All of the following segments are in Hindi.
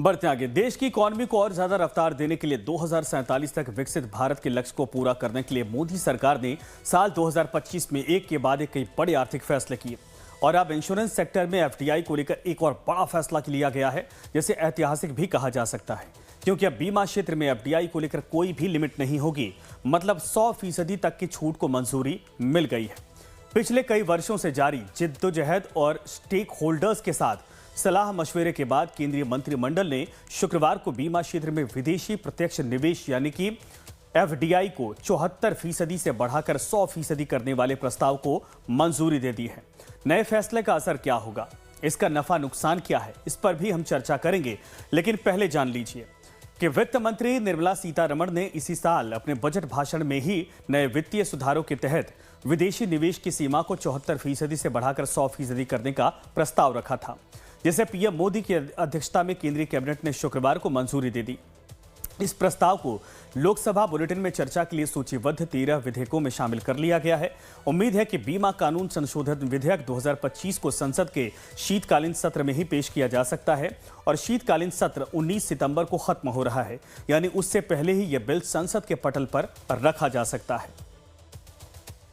बढ़ते आगे, देश की इकॉनमी को और ज्यादा रफ्तार देने के लिए 2047 तक विकसित भारत के लक्ष्य को पूरा करने के लिए मोदी सरकार ने साल 2025 में एक के बाद एक कई बड़े आर्थिक फैसले किए। और अब इंश्योरेंस सेक्टर में एफडीआई को लेकर एक और बड़ा फैसला लिया गया है, जिसे ऐतिहासिक भी कहा जा सकता है, क्योंकि अब बीमा क्षेत्र में एफडीआई को लेकर कोई भी लिमिट नहीं होगी। मतलब 100% तक की छूट को मंजूरी मिल गई है। पिछले कई वर्षों से जारी जिद्दोजहद और स्टेक होल्डर्स के साथ सलाह मशवरे के बाद केंद्रीय मंत्रिमंडल ने शुक्रवार को बीमा क्षेत्र में विदेशी प्रत्यक्ष निवेश यानी कि एफडीआई को 74% से बढ़ाकर 100% करने वाले प्रस्ताव को मंजूरी दे दी है। नए फैसले का असर क्या होगा, इसका नफा नुकसान क्या है, इस पर भी हम चर्चा करेंगे। लेकिन पहले जान लीजिए कि वित्त मंत्री निर्मला सीतारमण ने इसी साल अपने बजट भाषण में ही नए वित्तीय सुधारों के तहत विदेशी निवेश की सीमा को 74% से बढ़ाकर 100% करने का प्रस्ताव रखा था, जिसे पीएम मोदी की अध्यक्षता में केंद्रीय कैबिनेट ने शुक्रवार को मंजूरी दे दी। इस प्रस्ताव को लोकसभा बुलेटिन में चर्चा के लिए सूचीबद्ध 13 विधेयकों में शामिल कर लिया गया है। उम्मीद है कि बीमा कानून संशोधन विधेयक 2025 को संसद के शीतकालीन सत्र में ही पेश किया जा सकता है और शीतकालीन सत्र 19 सितंबर को खत्म हो रहा है, यानी उससे पहले ही यह बिल संसद के पटल पर रखा जा सकता है।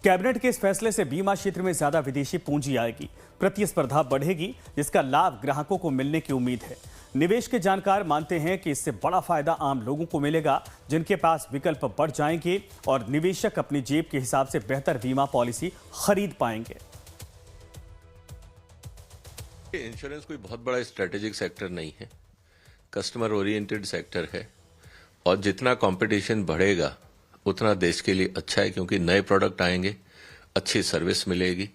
कैबिनेट के इस फैसले से बीमा क्षेत्र में ज्यादा विदेशी पूंजी आएगी, प्रतिस्पर्धा बढ़ेगी, जिसका लाभ ग्राहकों को मिलने की उम्मीद है। निवेश के जानकार मानते हैं कि इससे बड़ा फायदा आम लोगों को मिलेगा, जिनके पास विकल्प बढ़ जाएंगे और निवेशक अपनी जेब के हिसाब से बेहतर बीमा पॉलिसी खरीद पाएंगे। इंश्योरेंस कोई बहुत बड़ा स्ट्रेटेजिक सेक्टर नहीं है, कस्टमर ओरिएंटेड सेक्टर है और जितना कंपटीशन बढ़ेगा उतना देश के लिए अच्छा है, क्योंकि नए प्रोडक्ट आएंगे, अच्छी सर्विस मिलेगी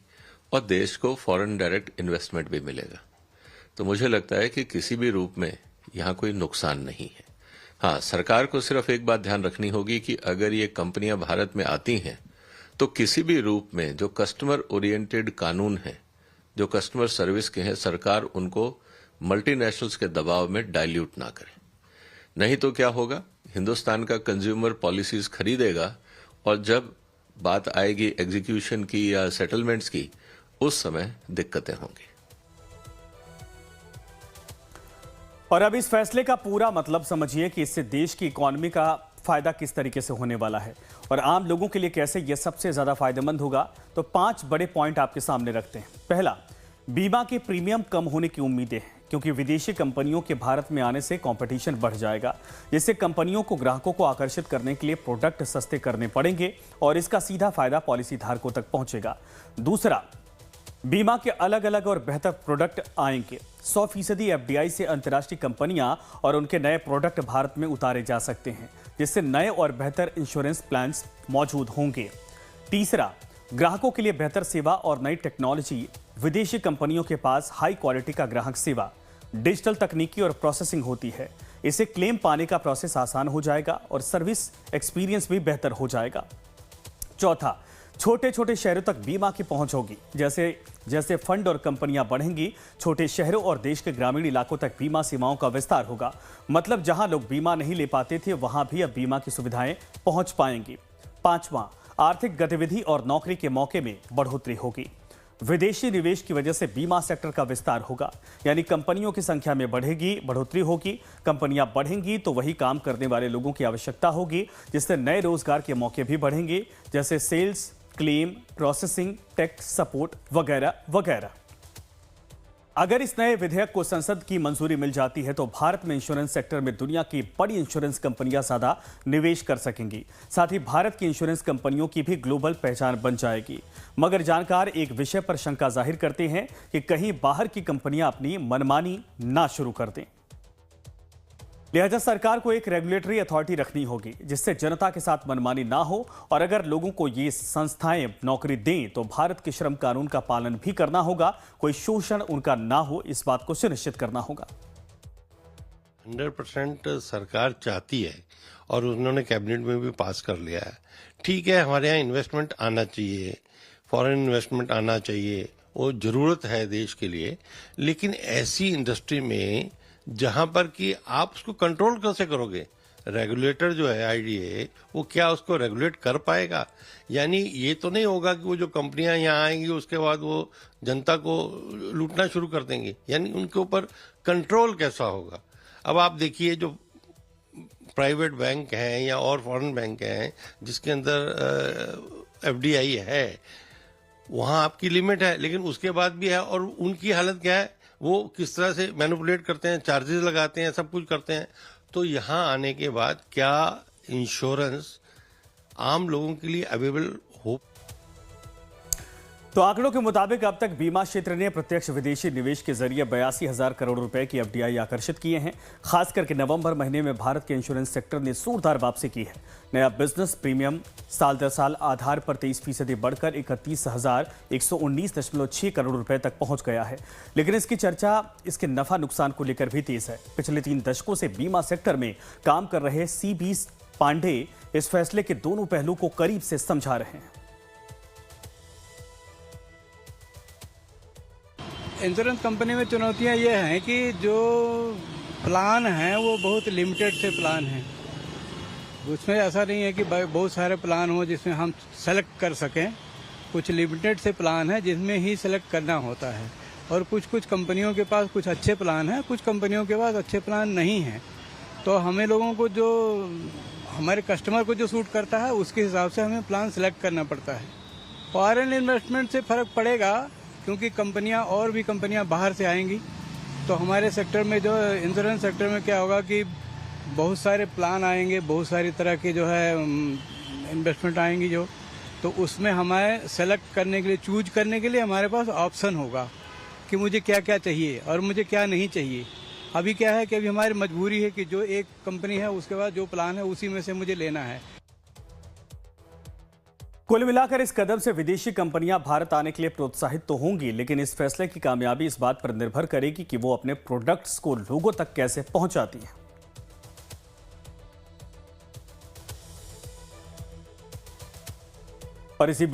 और देश को फॉरेन डायरेक्ट इन्वेस्टमेंट भी मिलेगा। तो मुझे लगता है कि किसी भी रूप में यहाँ कोई नुकसान नहीं है। हाँ, सरकार को सिर्फ एक बात ध्यान रखनी होगी कि अगर ये कंपनियां भारत में आती हैं तो किसी भी रूप में जो कस्टमर ओरिएंटेड कानून है, जो कस्टमर सर्विस के हैं, सरकार उनको मल्टीनेशनल्स के दबाव में डाइल्यूट ना करे। नहीं तो क्या होगा, हिंदुस्तान का कंज्यूमर पॉलिसीज खरीदेगा और जब बात आएगी एग्जीक्यूशन की या सेटलमेंट्स की, उस समय दिक्कतें होंगी। और अब इस फैसले का पूरा मतलब समझिए कि इससे देश की इकॉनमी का फायदा किस तरीके से होने वाला है और आम लोगों के लिए कैसे यह सबसे ज्यादा फायदेमंद होगा। तो 5 बड़े पॉइंट आपके सामने रखते हैं। पहला, बीमा के प्रीमियम कम होने की उम्मीदें हैं, क्योंकि विदेशी कंपनियों के भारत में आने से कंपटीशन बढ़ जाएगा, जिससे कंपनियों को ग्राहकों को आकर्षित करने के लिए प्रोडक्ट सस्ते करने पड़ेंगे और इसका सीधा फायदा पॉलिसी धारकों तक पहुंचेगा। दूसरा, बीमा के अलग अलग और बेहतर प्रोडक्ट आएंगे। 100% एफडीआई से अंतर्राष्ट्रीय कंपनियां और उनके नए प्रोडक्ट भारत में उतारे जा सकते हैं, जिससे नए और बेहतर इंश्योरेंस प्लान्स मौजूद होंगे। तीसरा, ग्राहकों के लिए बेहतर सेवा और नई टेक्नोलॉजी। विदेशी कंपनियों के पास हाई क्वालिटी का ग्राहक सेवा, डिजिटल तकनीकी और प्रोसेसिंग होती है। इससे क्लेम पाने का प्रोसेस आसान हो जाएगा और सर्विस एक्सपीरियंस भी बेहतर हो जाएगा। चौथा, छोटे छोटे शहरों तक बीमा की पहुंच होगी। जैसे जैसे फंड और कंपनियां बढ़ेंगी, छोटे शहरों और देश के ग्रामीण इलाकों तक बीमा सेवाओं का विस्तार होगा। मतलब जहां लोग बीमा नहीं ले पाते थे, वहां भी अब बीमा की सुविधाएं पहुंच पाएंगी। पांचवां, आर्थिक गतिविधि और नौकरी के मौके में बढ़ोतरी होगी। विदेशी निवेश की वजह से बीमा सेक्टर का विस्तार होगा, यानी कंपनियों की संख्या में बढ़ोतरी होगी। कंपनियां बढ़ेंगी तो वही काम करने वाले लोगों की आवश्यकता होगी, जिससे नए रोजगार के मौके भी बढ़ेंगे, जैसे sales, claim, processing, tax support वगैरह वगैरह। अगर इस नए विधेयक को संसद की मंजूरी मिल जाती है तो भारत में इंश्योरेंस सेक्टर में दुनिया की बड़ी इंश्योरेंस कंपनियां ज्यादा निवेश कर सकेंगी। साथ ही भारत की इंश्योरेंस कंपनियों की भी ग्लोबल पहचान बन जाएगी। मगर जानकार एक विषय पर शंका जाहिर करते हैं कि कहीं बाहर की कंपनियां अपनी मनमानी ना शुरू कर दें। लिहाजा सरकार को एक रेगुलेटरी अथॉरिटी रखनी होगी, जिससे जनता के साथ मनमानी ना हो, और अगर लोगों को ये संस्थाएं नौकरी दें तो भारत के श्रम कानून का पालन भी करना होगा, कोई शोषण उनका ना हो, इस बात को सुनिश्चित करना होगा। 100% सरकार चाहती है और उन्होंने कैबिनेट में भी पास कर लिया है। ठीक है, हमारे यहाँ इन्वेस्टमेंट आना चाहिए, फॉरेन इन्वेस्टमेंट आना चाहिए, वो जरूरत है देश के लिए, लेकिन ऐसी इंडस्ट्री में जहां पर कि आप उसको कंट्रोल कैसे करोगे। रेगुलेटर जो है आईडीए, वो क्या उसको रेगुलेट कर पाएगा? यानी ये तो नहीं होगा कि वो जो कंपनियां यहाँ आएंगी उसके बाद वो जनता को लूटना शुरू कर देंगी, यानी उनके ऊपर कंट्रोल कैसा होगा। अब आप देखिए जो प्राइवेट बैंक हैं या और फॉरेन बैंक हैं जिसके अंदर एफडीआई है, वहाँ आपकी लिमिट है, लेकिन उसके बाद भी है। और उनकी हालत क्या है, वो किस तरह से मैनिपुलेट करते हैं, चार्जेस लगाते हैं, सब कुछ करते हैं। तो यहाँ आने के बाद क्या इंश्योरेंस आम लोगों के लिए अवेलेबल हो? तो आंकड़ों के मुताबिक अब तक बीमा क्षेत्र ने प्रत्यक्ष विदेशी निवेश के जरिए 82,000 करोड़ रुपए की एफडीआई आकर्षित किए हैं। खास करके नवंबर महीने में भारत के इंश्योरेंस सेक्टर ने जोरदार वापसी की है। नया बिजनेस प्रीमियम साल दर साल आधार पर 23% बढ़कर 31,119.6 करोड़ रुपए तक पहुंच गया है। लेकिन इसकी चर्चा इसके नफा नुकसान को लेकर भी तेज है। पिछले 3 दशकों से बीमा सेक्टर में काम कर रहे CB पांडे इस फैसले के दोनों पहलू को करीब से समझा रहे हैं। इंश्योरेंस कंपनी में चुनौतियां ये हैं कि जो प्लान हैं वो बहुत लिमिटेड से प्लान हैं। उसमें ऐसा नहीं है कि बहुत सारे प्लान हो जिसमें हम सेलेक्ट कर सकें। कुछ लिमिटेड से प्लान है जिसमें ही सेलेक्ट करना होता है। और कुछ कंपनियों के पास कुछ अच्छे प्लान हैं, कुछ कंपनियों के पास अच्छे प्लान नहीं हैं। तो हमें लोगों को जो हमारे कस्टमर को जो सूट करता है उसके हिसाब से हमें प्लान सेलेक्ट करना पड़ता है। फॉरेन इन्वेस्टमेंट से फ़र्क पड़ेगा क्योंकि कंपनियां और भी कंपनियां बाहर से आएंगी। तो हमारे सेक्टर में जो इंश्योरेंस सेक्टर में क्या होगा कि बहुत सारे प्लान आएंगे, बहुत सारी तरह के जो है इन्वेस्टमेंट आएंगी जो, तो उसमें हमें सेलेक्ट करने के लिए, चूज करने के लिए हमारे पास ऑप्शन होगा कि मुझे क्या क्या चाहिए और मुझे क्या नहीं चाहिए। अभी क्या है कि अभी हमारी मजबूरी है कि जो एक कंपनी है उसके बाद जो प्लान है उसी में से मुझे लेना है। कुल मिलाकर इस कदम से विदेशी कंपनियां भारत आने के लिए प्रोत्साहित तो होंगी, लेकिन इस फैसले की कामयाबी इस बात पर निर्भर करेगी कि वो अपने प्रोडक्ट्स को लोगों तक कैसे पहुंचाती हैं। और इसी